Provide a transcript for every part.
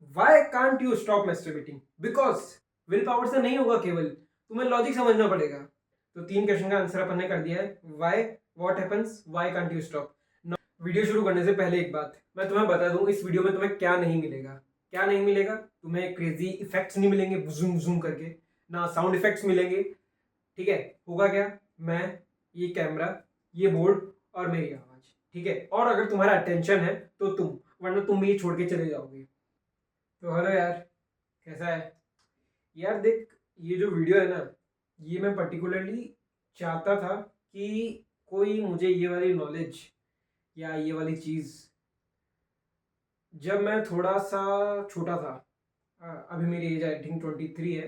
Y can't you stop masturbating? Because will power से नहीं होगा, केवल तुम्हें लॉजिक समझना पड़ेगा। तो 3 क्वेश्चन का आंसर अपन ने कर दिया है। Why, what happens, why can't you stop. Video शुरू करने से पहले एक बात मैं तुम्हें बता दूं, इस वीडियो में तुम्हें क्या नहीं मिलेगा। क्या नहीं मिलेगा? तुम्हें क्रेजी इफेक्ट्स नहीं मिलेंगे जूम जूम करके, ना साउंड इफेक्ट्स मिलेंगे। ठीक है? होगा क्या? मैं, ये कैमरा, ये बोर्ड और मेरी आवाज। ठीक है? और अगर तुम्हारा अटेंशन है तो तुम, वरना तुम भी ये छोड़ के चले जाओगे। तो हेलो यार, कैसा है? यार देख, ये जो वीडियो है ना, ये मैं पर्टिकुलरली चाहता था कि कोई मुझे ये वाली नॉलेज या ये वाली चीज़, जब मैं थोड़ा सा छोटा था, अभी मेरी एज आई थिंक 23 है,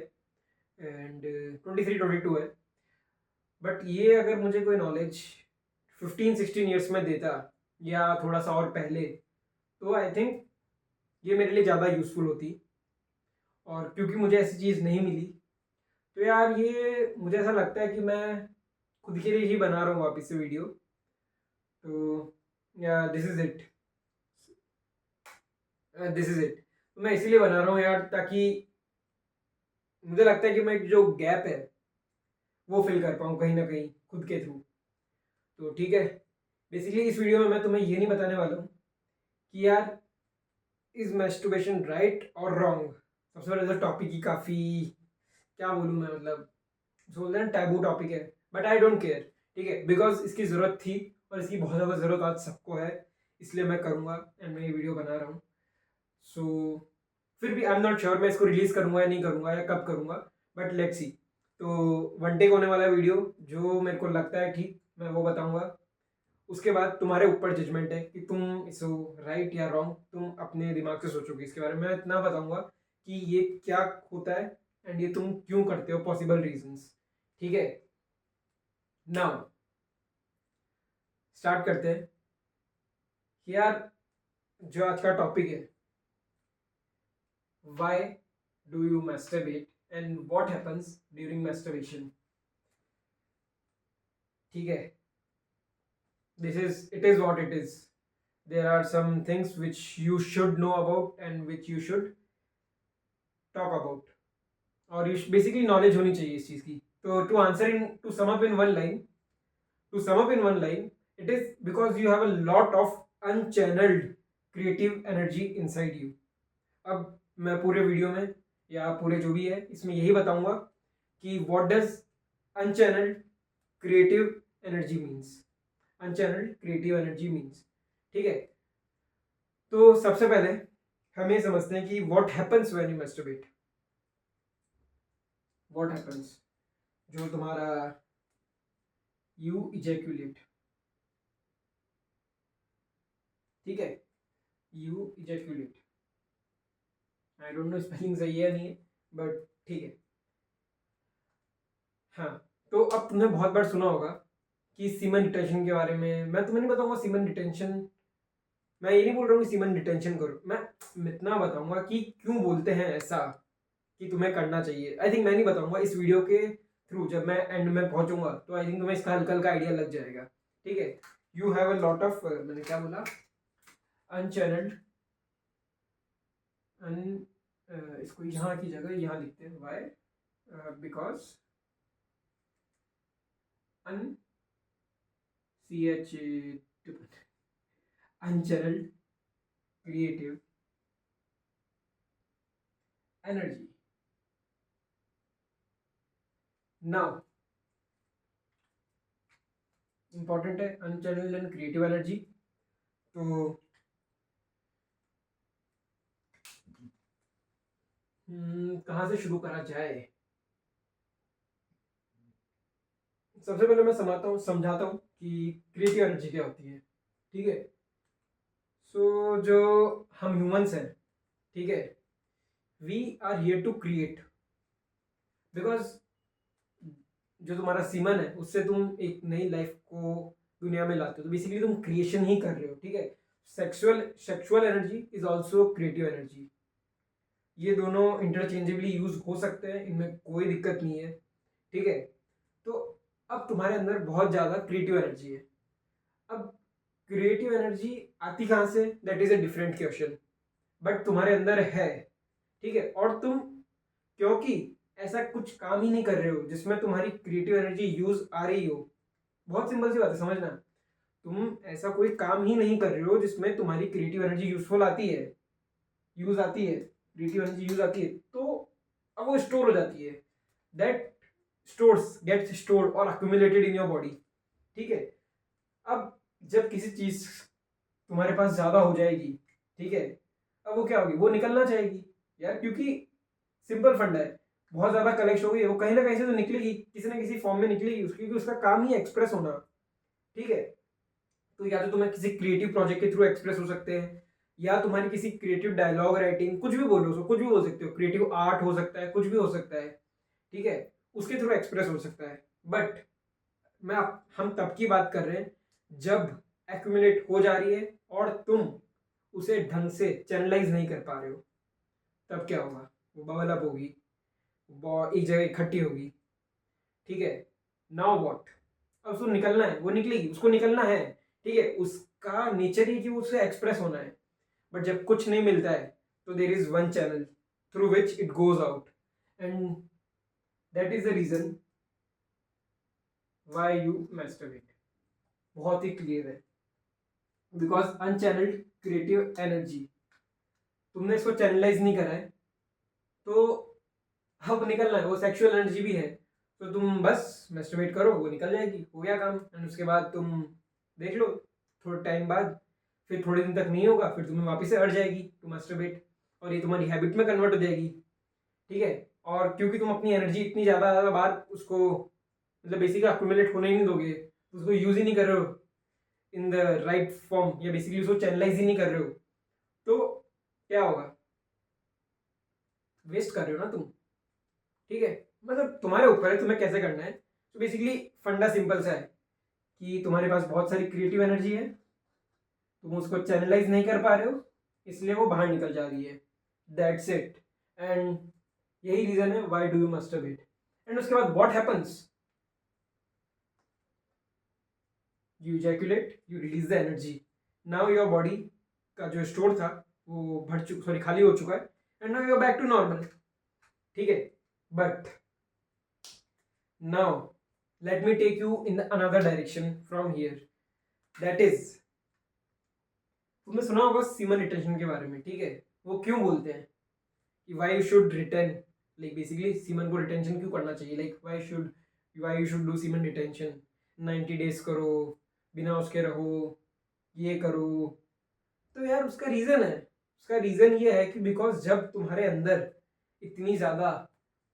एंड 23-22 है। बट ये अगर मुझे कोई नॉलेज 15-16 ईयर्स में देता, या थोड़ा सा और पहले, तो आई थिंक ये मेरे लिए ज़्यादा यूज़फुल होती। और क्योंकि मुझे ऐसी चीज़ नहीं मिली, तो यार ये मुझे ऐसा लगता है कि मैं खुद के लिए ही बना रहा हूँ वापस से वीडियो। तो या दिस इज़ इट। तो मैं इसीलिए बना रहा हूँ यार, ताकि मुझे लगता है कि मैं जो गैप है वो फिल कर पाऊँ कहीं ना कहीं खुद के थ्रू। तो ठीक है, बेसिकली इस वीडियो में मैं तुम्हें ये नहीं बताने वाला हूँ कि यार इज मैस्टरबेशन राइट और रॉन्ग। सबसे पहले तो टॉपिक ही काफ़ी, क्या बोलूँ मैं, मतलब बोलते हैं टैबू टॉपिक है, बट आई डोंट केयर। ठीक है? बिकॉज इसकी ज़रूरत थी और इसकी बहुत ज़्यादा ज़रूरत आज सबको है, इसलिए मैं करूँगा एंड मैं ये वीडियो बना रहा हूँ। सो फिर भी आई एम नॉट श्योर मैं इसको रिलीज़ करूँगा या नहीं करूँगा या कब करूँगा, बट लेट्स सी। तो वन टेक होने वाला वीडियो, जो मेरे को लगता है ठीक मैं वो बताऊँगा। उसके बाद तुम्हारे ऊपर जजमेंट है कि तुम इसको राइट या रॉन्ग तुम अपने दिमाग से सोचोगे इसके बारे में। मैं इतना बताऊँगा कि ये क्या होता है एंड ये तुम क्यों करते हो, पॉसिबल रीजंस। ठीक है? नाउ स्टार्ट करते हैं कि यार जो आज का टॉपिक है, why do you masturbate and what happens during masturbation. ठीक है? it is what it is. There are some things which you should know about and which you should talk about, और ये बेसिकली नॉलेज होनी चाहिए इस चीज़ की। तो to sum up in one line, it is because you have a lot of unchanneled creative energy inside you. अब मैं पूरे वीडियो में या पूरे जो भी है इसमें यही बताऊंगा कि what does unchanneled creative energy means. Unchanneled creative energy means. ठीक है? तो सबसे पहले हम ये समझते हैं कि what happens when you masturbate. What happens, जो तुम्हारा यू इजैक्यूलेट। ठीक है? You ejaculate, I don't know spelling सही है या नहीं है, बट ठीक है। हाँ, तो अब तुमने बहुत बार सुना होगा कि सीमन डिटेंशन के बारे में। मैं तुम्हें नहीं बताऊंगा सीमन डिटेंशन, मैं ये नहीं बोल रहा हूँ कि सीमन डिटेंशन करो। मैं इतना बताऊंगा कि क्यों बोलते हैं ऐसा, कि तुम्हें करना चाहिए। आई थिंक मैं नहीं बताऊंगा इस वीडियो के थ्रू, जब मैं एंड में पहुंचूंगा तो आई थिंक तुम्हें इसका हल्का हल्का आइडिया लग जाएगा। ठीक है? You have a lot of, मैंने क्या बोला, अनचैनल्ड, अन इसको यहाँ की जगह यहाँ लिखते हैं, why, because un C H unchanneled creative energy. Now important है अनचैनल्ड एंड क्रिएटिव एनर्जी। तो कहाँ से शुरू करा जाए? सबसे पहले मैं समझाता हूँ कि क्रिएटिव एनर्जी क्या होती है। ठीक है? सो जो हम ह्यूमंस हैं, ठीक है, we are here to create. Because जो तुम्हारा सीमन है उससे तुम एक नई लाइफ को दुनिया में लाते हो, तो बेसिकली तुम क्रिएशन ही कर रहे हो। ठीक है? Sexual energy is also creative energy. ये दोनों इंटरचेंजेबली यूज हो सकते हैं, इनमें कोई दिक्कत नहीं है। ठीक है? तो अब तुम्हारे अंदर बहुत ज़्यादा क्रिएटिव एनर्जी है। अब क्रिएटिव एनर्जी आती कहाँ से, that is a different question. But तुम्हारे अंदर है, ठीक है, और तुम क्योंकि ऐसा कुछ काम ही नहीं कर रहे हो जिसमें तुम्हारी क्रिएटिव एनर्जी यूज आ रही हो, बहुत सिंपल सी बात है, समझना, तुम ऐसा कोई काम ही नहीं कर रहे हो जिसमें तुम्हारी क्रिएटिव एनर्जी यूजफुल आती है, यूज आती है, क्रिएटिव एनर्जी यूज आती है, तो अब वो स्टोर हो जाती है, दैट स्टोर्स गेट्स स्टोर्ड और अक्यूमुलेटेड इन योर बॉडी, ठीक है। अब जब किसी चीज तुम्हारे पास ज्यादा हो जाएगी, ठीक है, अब वो क्या होगी, वो निकलना चाहेगी यार, क्योंकि सिंपल फंडा है, बहुत ज्यादा कलेक्ट होगी, वो कहीं ना कहीं से तो निकलेगी, किसी ना किसी फॉर्म में निकलेगी उसकी, क्योंकि उसका काम ही एक्सप्रेस होना, ठीक है। तो या तो तुम्हें किसी क्रिएटिव प्रोजेक्ट के थ्रू एक्सप्रेस हो सकते हैं, या तुम्हारी किसी क्रिएटिव डायलॉग राइटिंग, कुछ भी बोलो, उसको कुछ भी बोल सकते हो, क्रिएटिव आर्ट हो सकता है, कुछ भी हो सकता है, ठीक है, उसके थ्रू एक्सप्रेस हो सकता है। बट हम तब की बात कर रहे हैं जब एक्यूमुलेट हो जा रही है और तुम उसे ढंग से चैनलाइज नहीं कर पा रहे हो, तब क्या होगा, वो बबल अप होगी, एक जगह इकट्ठी होगी, ठीक है। नाउ व्हाट, अब उसको निकलना है, वो निकलेगी, उसको निकलना है, ठीक है, उसका नेचर ही कि उसे एक्सप्रेस होना है। बट जब कुछ नहीं मिलता है तो there is one channel through which it goes out, and that is the reason why you masturbate. बहुत ही क्लियर है, बिकॉज अनचैनल्ड क्रिएटिव एनर्जी, तुमने इसको चैनलाइज नहीं करा है, तो अब निकलना है, वो सेक्सुअल एनर्जी भी है, तो तुम बस मैस्टरबेट करो, वो निकल जाएगी, हो गया काम, एंड उसके बाद तुम देख लो, थोड़े टाइम बाद, फिर थोड़े दिन तक नहीं होगा, फिर तुम्हें वापस से अड़ जाएगी टू मैस्टरबेट, और ये तुम्हारी हैबिट में कन्वर्ट हो जाएगी, ठीक है। और क्योंकि तुम अपनी एनर्जी इतनी ज़्यादा बार उसको मतलब बेसिकली अक्यूमुलेट होने ही नहीं दोगे, उसको यूज ही नहीं कर रहे हो इन द राइट फॉर्म, या बेसिकली उसको चैनलाइज ही नहीं कर रहे हो, तो क्या होगा, वेस्ट कर रहे हो ना तुम, ठीक है। मतलब तुम्हारे ऊपर है तुम्हें कैसे करना है। तो बेसिकली फंडा सिंपल सा है कि तुम्हारे पास बहुत सारी क्रिएटिव एनर्जी है, तुम उसको चैनलाइज नहीं कर पा रहे हो, इसलिए वो बाहर निकल जा रही है, दैट्स इट। एंड यही रीजन है why do you masturbate. And उसके बाद what happens, you ejaculate, you release the energy, now your body का जो स्टोर था वो भर चुका, सॉरी खाली हो चुका है, and now you are back to normal, ठीक है। But now let me take you in another direction from here, that is, तुमने सुना होगा सीमन रिटेंशन के बारे में, ठीक है, वो क्यों बोलते हैं कि why you should retain, like basically semen को रिटेंशन क्यों करना चाहिए, like why you should do semen retention, 90 days करो, बिना उसके रहो, ये करो। तो यार उसका रीज़न है, उसका रीज़न ये है कि बिकॉज जब तुम्हारे अंदर इतनी ज़्यादा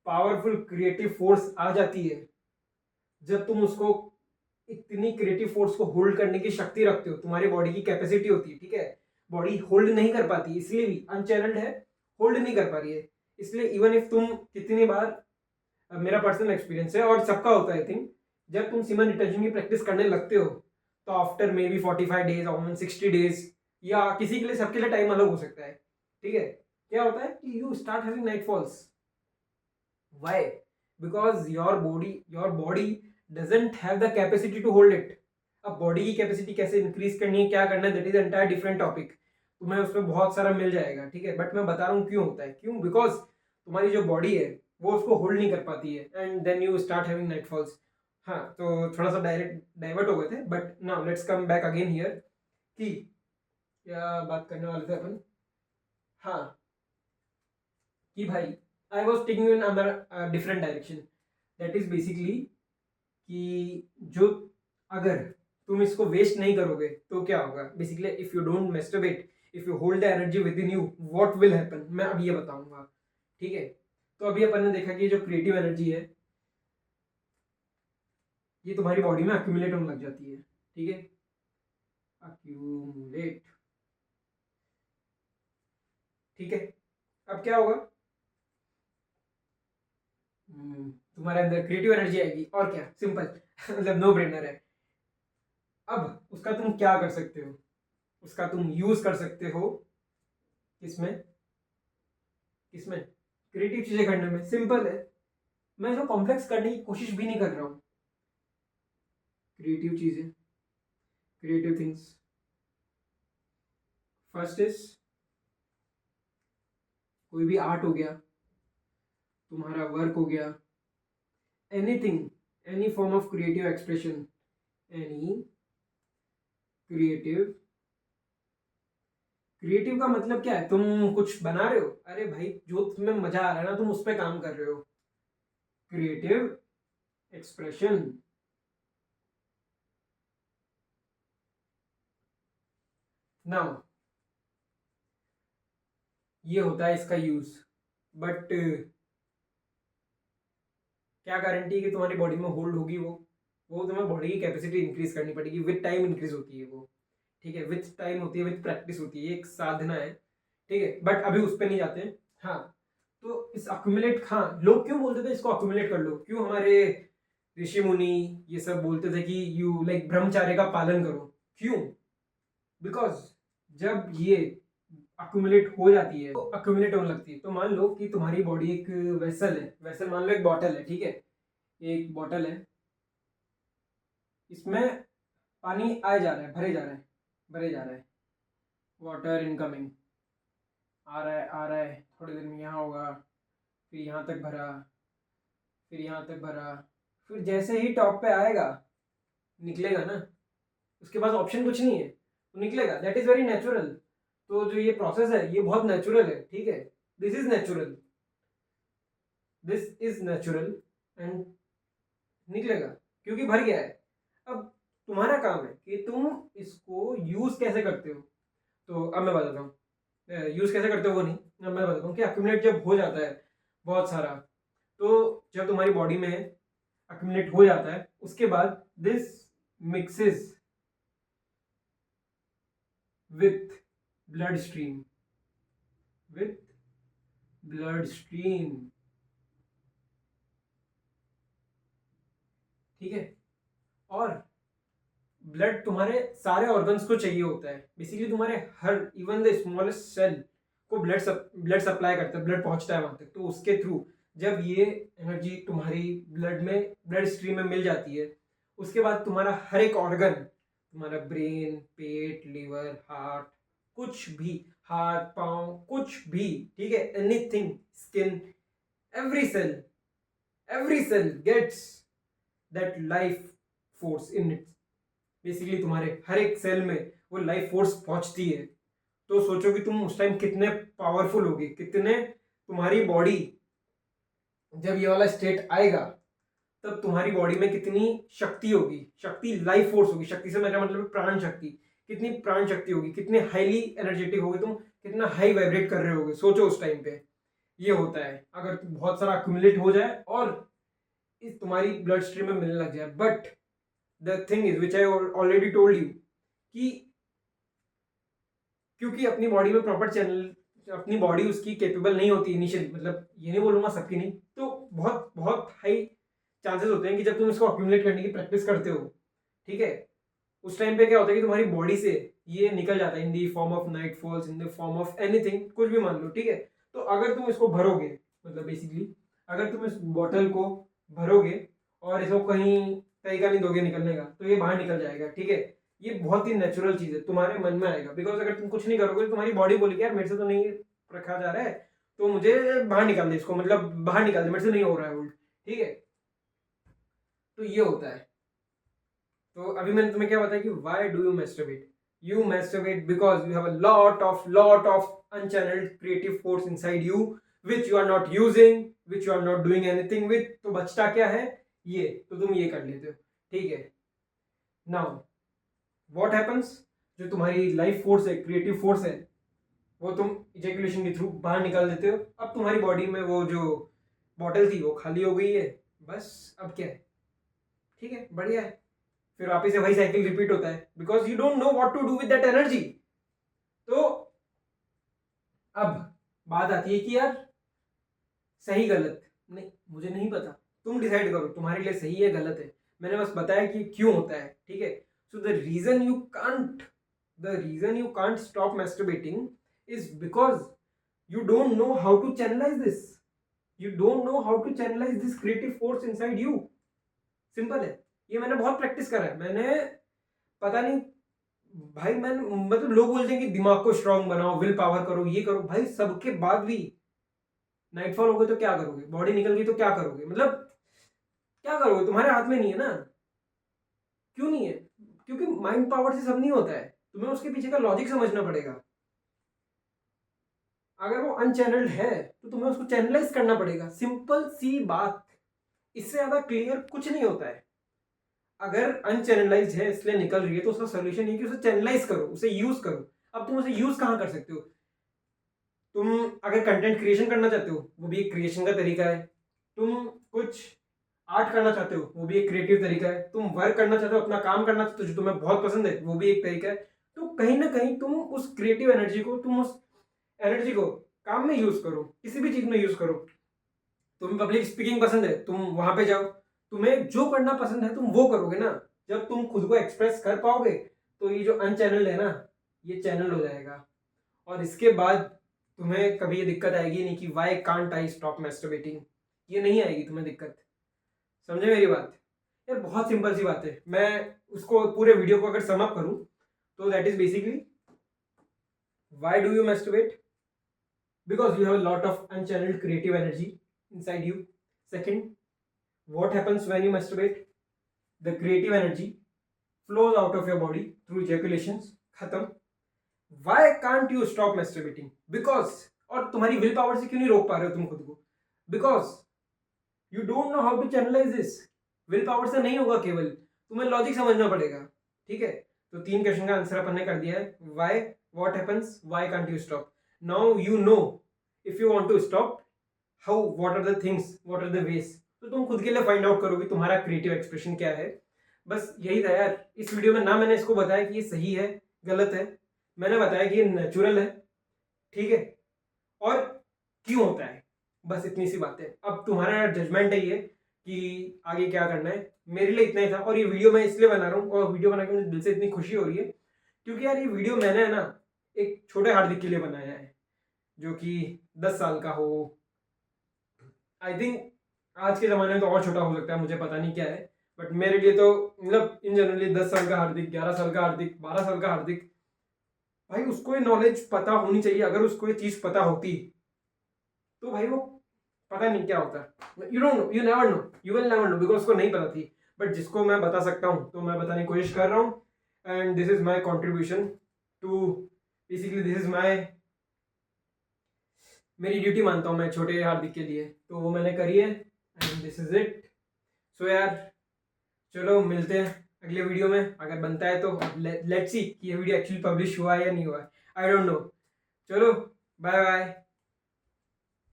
पावरफुल क्रिएटिव फोर्स आ जाती है, जब तुम उसको इतनी क्रिएटिव फोर्स को होल्ड करने की शक्ति रखते हो, तुम्हारी बॉडी की कैपेसिटी होती है, ठीक है, बॉडी होल्ड नहीं कर पाती, इसलिए भी अनचैनल्ड है, होल्ड नहीं कर पा रही है, इसलिए इवन इफ तुम कितनी बार, मेरा पर्सनल एक्सपीरियंस है और सबका होता है आई थिंक, जब तुम सीमन रिटेंशन की प्रैक्टिस करने लगते हो तो आफ्टर मे बी 45 डेज और 60 डेज, या किसी के लिए, सबके लिए टाइम अलग हो सकता है, ठीक है, क्या होता है कि you start having night falls. Why? Because your body doesn't have the capacity to hold it. अब बॉडी की कैपेसिटी कैसे इंक्रीज करनी है, क्या करना है, that is entire different topic, तुम्हें उसमें बहुत सारा मिल जाएगा, ठीक है, बट मैं बता रहा हूँ क्यों होता है, क्यों, बिकॉज तुम्हारी जो बॉडी है वो उसको होल्ड नहीं कर पाती है, and then you start having night falls. हाँ, तो थोड़ा सा डायरेक्ट डाइवर्ट हो गए थे, but now let's come back again here, कि क्या बात करने वाले थे अपन, हाँ, कि भाई I was taking in other different direction, that is basically कि जो, अगर तुम इसको वेस्ट नहीं करोगे तो क्या होगा, basically if you don't masturbate, if you hold the energy with in you, what will happen, मैं अब ये बताऊंगा, ठीक है। तो अभी अपन ने देखा कि जो क्रिएटिव एनर्जी है ये तुम्हारी बॉडी में अक्यूमुलेट होने लग जाती है, ठीक है, अक्यूमुलेट, ठीक है। अब क्या होगा, तुम्हारे अंदर क्रिएटिव एनर्जी आएगी, और क्या, सिंपल मतलब नो ब्रेनर है। अब उसका तुम क्या कर सकते हो, उसका तुम यूज कर सकते हो किसमें, किसमें, क्रिएटिव चीजें करने में, सिंपल है, मैं इसको कॉम्प्लेक्स करने की कोशिश भी नहीं कर रहा हूँ, क्रिएटिव चीजें, क्रिएटिव थिंग्स, फर्स्ट इज कोई भी आर्ट हो गया, तुम्हारा वर्क हो गया, anything, any form of creative expression, any creative, creative का मतलब क्या है? तुम कुछ बना रहे हो, अरे भाई जो तुम्हें मजा आ रहा है ना, तुम उस पर काम कर रहे हो, क्रिएटिव एक्सप्रेशन। नाउ ये होता है इसका यूज, बट क्या गारंटी है कि तुम्हारी बॉडी में होल्ड होगी? वो तुम्हें बॉडी की कैपेसिटी इंक्रीज करनी पड़ेगी, विद टाइम इंक्रीज होती है वो, ठीक है, विद टाइम होती है, विद प्रैक्टिस होती है, एक साधना है, ठीक है, बट अभी उस पर नहीं जाते हैं। हाँ, तो इस अक्यूमुलेट, हाँ, लोग क्यों बोलते थे इसको अक्यूमुलेट कर लो? क्यों हमारे ऋषि मुनि ये सब बोलते थे कि यू लाइक ब्रह्मचार्य का पालन करो? क्यों? बिकॉज जब ये अक्यूमुलेट हो जाती है, तो अक्यूमुलेट होने लगती है, तो मान लो कि तुम्हारी बॉडी एक वेसल है, वेसल मान लो एक बॉटल है, ठीक है, एक बॉटल है, इसमें पानी आए जा रहा है, भरे जा रहा है, भरे जा रहा है, वाटर इनकमिंग, आ रहा है, आ रहा है, थोड़ी देर में यहाँ होगा, फिर यहाँ तक भरा, फिर यहाँ तक भरा, फिर जैसे ही टॉप पे आएगा, निकलेगा ना, उसके पास ऑप्शन कुछ नहीं है, तो निकलेगा, दैट इज वेरी नेचुरल। तो जो ये प्रोसेस है ये बहुत नेचुरल है, ठीक है, this is natural, this is natural, and निकलेगा क्योंकि भर गया है। अब तुम्हारा काम है कि तुम इसको यूज कैसे करते हो। तो अब मैं बताता हूँ यूज कैसे करते हो, वो नहीं, अब मैं बताता हूँ कि अक्यूमुलेट जब हो जाता है बहुत सारा, तो जब तुम्हारी बॉडी में अक्यूमुलेट हो जाता है, उसके बाद this mixes with blood stream, with blood stream, ठीक है, और ब्लड तुम्हारे सारे ऑर्गन्स को चाहिए होता है, बेसिकली तुम्हारे हर, इवन द स्मॉलेस्ट सेल को ब्लड सप्लाई करता है, ब्लड पहुंचता है वहां तक, तो उसके थ्रू जब ये एनर्जी तुम्हारी ब्लड में, ब्लड स्ट्रीम में मिल जाती है, उसके बाद तुम्हारा हर एक ऑर्गन, तुम्हारा ब्रेन, पेट, लीवर, हार्ट, कुछ भी, हाथ पांव, कुछ भी, ठीक है, anything, skin, every cell, every cell gets that life force in it, basically तुम्हारे हर एक सेल में वो लाइफ फोर्स पहुंचती है। तो सोचो कि तुम उस टाइम कितने पावरफुल होगे, कितने, तुम्हारी बॉडी जब ये वाला स्टेट आएगा तब तुम्हारी बॉडी में कितनी शक्ति होगी, शक्ति, लाइफ फोर्स होगी, शक्ति से मेरा मतलब प्राण शक्ति, कितनी प्राण शक्ति होगी, कितने हाईली एनर्जेटिक होगे तुम, कितना हाई वाइब्रेट कर रहे होगे, सोचो उस टाइम पे। ये होता है अगर बहुत सारा अक्यूमुलेट हो जाए और इस तुम्हारी ब्लड स्ट्रीम में मिलने लग जाए। But the thing is which I already told you कि क्योंकि अपनी बॉडी में प्रॉपर चैनल, अपनी बॉडी उसकी कैपेबल नहीं होती इनिशियली, मतलब ये नहीं बोलूंगा सबकी नहीं, तो बहुत बहुत हाई चांसेस होते हैं कि जब तुम इसको अक्यूमुलेट करने की प्रैक्टिस करते हो, ठीक है, उस टाइम पे क्या होता है कि तुम्हारी बॉडी से ये निकल जाता है in the form of night falls, in the form of anything, कुछ भी मान लो, ठीक है। तो अगर तुम इसको भरोगे, मतलब बेसिकली अगर तुम इस बॉटल को भरोगे और इसको कहीं तरीका नहीं दोगे निकलने का, तो ये बाहर निकल जाएगा, ठीक है। ये बहुत ही नेचुरल चीज है, तुम्हारे मन में आएगा, बिकॉज अगर तुम कुछ नहीं करोगे तो तुम्हारी बॉडी बोलेगी यार मेरे से तो नहीं रखा जा रहा है, तो मुझे बाहर निकाल दे इसको, मतलब बाहर निकाल दे, मेरे से नहीं हो रहा है होल्ड, ठीक है। तो ये होता है। तो अभी मैंने तुम्हें क्या बताया कि why do you masturbate because you have a lot of unchanneled creative force inside you which you are not using, which you are not doing anything with. तो बचता क्या है? ये, तो तुम ये कर लेते हो, ठीक है। नाउ व्हाट हैपन्स, जो तुम्हारी लाइफ फोर्स है, क्रिएटिव फोर्स है, वो तुम इजैकुलेशन के थ्रू बाहर निकाल देते हो। अब तुम्हारी बॉडी में वो जो बॉटल थी वो खाली हो गई है, बस अब क्या है, ठीक है, बढ़िया है। फिर वापिस से वही साइकिल रिपीट होता है because you don't know what to do with that energy. तो अब बात आती है कि यार सही गलत, नहीं मुझे नहीं पता, तुम डिसाइड करो तुम्हारे लिए सही है गलत है। मैंने बस बताया कि क्यों होता है, ठीक है। So the reason you can't stop masturbating is because you don't know how to channelize this, you don't know how to channelize this creative force inside you, simple है। ये मैंने बहुत प्रैक्टिस करा है, मैंने पता नहीं भाई, मैं मतलब लोग बोलते हैं कि दिमाग को स्ट्रांग बनाओ, विल पावर करो, ये करो, भाई सबके बाद भी नाइटफॉल हो गई तो क्या करोगे, बॉडी निकल गई तो क्या करोगे, मतलब क्या करोगे, तुम्हारे हाथ में नहीं है ना। क्यों नहीं है? क्योंकि माइंड पावर से सब नहीं होता है, तुम्हें उसके पीछे का लॉजिक समझना पड़ेगा। अगर वो अनचैनल्ड है तो तुम्हें उसको चैनलाइज करना पड़ेगा, सिंपल सी बात। इससे ज्यादा क्लियर कुछ नहीं होता है। अगर अनचैनलाइज है इसलिए निकल रही है तो उसका सोल्यूशन ये कि उसे चैनलाइज करो, उसे यूज करो। अब तुम उसे यूज कहाँ कर सकते हो? तुम अगर कंटेंट क्रिएशन करना चाहते हो, वो भी एक क्रिएशन का तरीका है। तुम कुछ आर्ट करना चाहते हो, वो भी एक क्रिएटिव तरीका है। तुम वर्क करना चाहते हो, अपना काम करना चाहते हो जो तुम्हें बहुत पसंद है, वो भी एक तरीका है। तो कहीं ना कहीं तुम उस क्रिएटिव एनर्जी को, तुम उस एनर्जी को काम में यूज करो, किसी भी चीज में यूज करो। तुम्हें पब्लिक स्पीकिंग पसंद है, तुम वहां पे जाओ। तुम्हें जो करना पसंद है तुम वो करोगे ना। जब तुम खुद को एक्सप्रेस कर पाओगे तो ये जो अनचैनल है ना, ये चैनल हो जाएगा। और इसके बाद तुम्हें कभी ये दिक्कत आएगी नहीं कि why can't I stop masturbating. ये नहीं आएगी तुम्हें दिक्कत। समझे मेरी बात? यार बहुत सिंपल सी बात है। मैं उसको पूरे वीडियो को अगर सम अप करूं तो that is basically, why do you masturbate? Because you have a lot of unchanneled creative energy inside you. Second, what happens when you masturbate? The creative energy flows out of your body through ejaculations. खत्म. Why can't you stop masturbating? Because, और तुम्हारी will power से क्यों नहीं रोक पा रहे हो तुम खुद को? Because you don't know how to channelize this. Will power से नहीं होगा, केवल तुम्हें लॉजिक समझना पड़ेगा। ठीक है, तो 3 क्वेश्चन का आंसर अपन ने कर दिया है। Why, what happens, why can't you stop. Now you know if you want to stop, how, what are the things, what are the ways. तो तुम खुद के लिए फाइंड आउट करोगे तुम्हारा क्रिएटिव एक्सप्रेशन क्या है। बस यही था यार। इस वीडियो में ना मैंने इसको बताया कि ये सही है गलत है, मैंने बताया कि ये नेचुरल है, ठीक है, और क्यों होता है। बस इतनी सी बात है। अब तुम्हारा जजमेंट है ये कि आगे क्या करना है। मेरे लिए इतना ही था। और ये वीडियो मैं इसलिए बना रहा हूँ, और वीडियो बना के मुझे दिल से इतनी खुशी हो रही है क्योंकि यार ये वीडियो मैंने है ना एक छोटे हार्दिक के लिए बनाया है, जो कि 10 साल का हो। आई थिंक आज के ज़माने में तो और छोटा हो सकता है, मुझे पता नहीं क्या है, बट मेरे लिए तो मतलब इन जनरली 10 साल का हार्दिक, 11 साल का हार्दिक, 12 साल का हार्दिक, भाई उसको ये नॉलेज पता होनी चाहिए। अगर उसको ये चीज़ पता होती तो भाई वो पता नहीं क्या होता। You don't no, you never know, you will never know, because उसको नहीं पता थी। बट जिसको मैं बता सकता हूँ तो मैं बताने की कोशिश कर रहा हूँ। And this is my contribution to, basically this is my, मेरी ड्यूटी मानता हूँ मैं छोटे हार्दिक के लिए, तो वो मैंने करी है। And this is it. So यार चलो मिलते हैं अगले वीडियो में, अगर बनता है तो। लेट्स सी कि ये वीडियो एक्चुअली पब्लिश हुआ है या नहीं हुआ है, आई डोंट नो। चलो बाय बाय।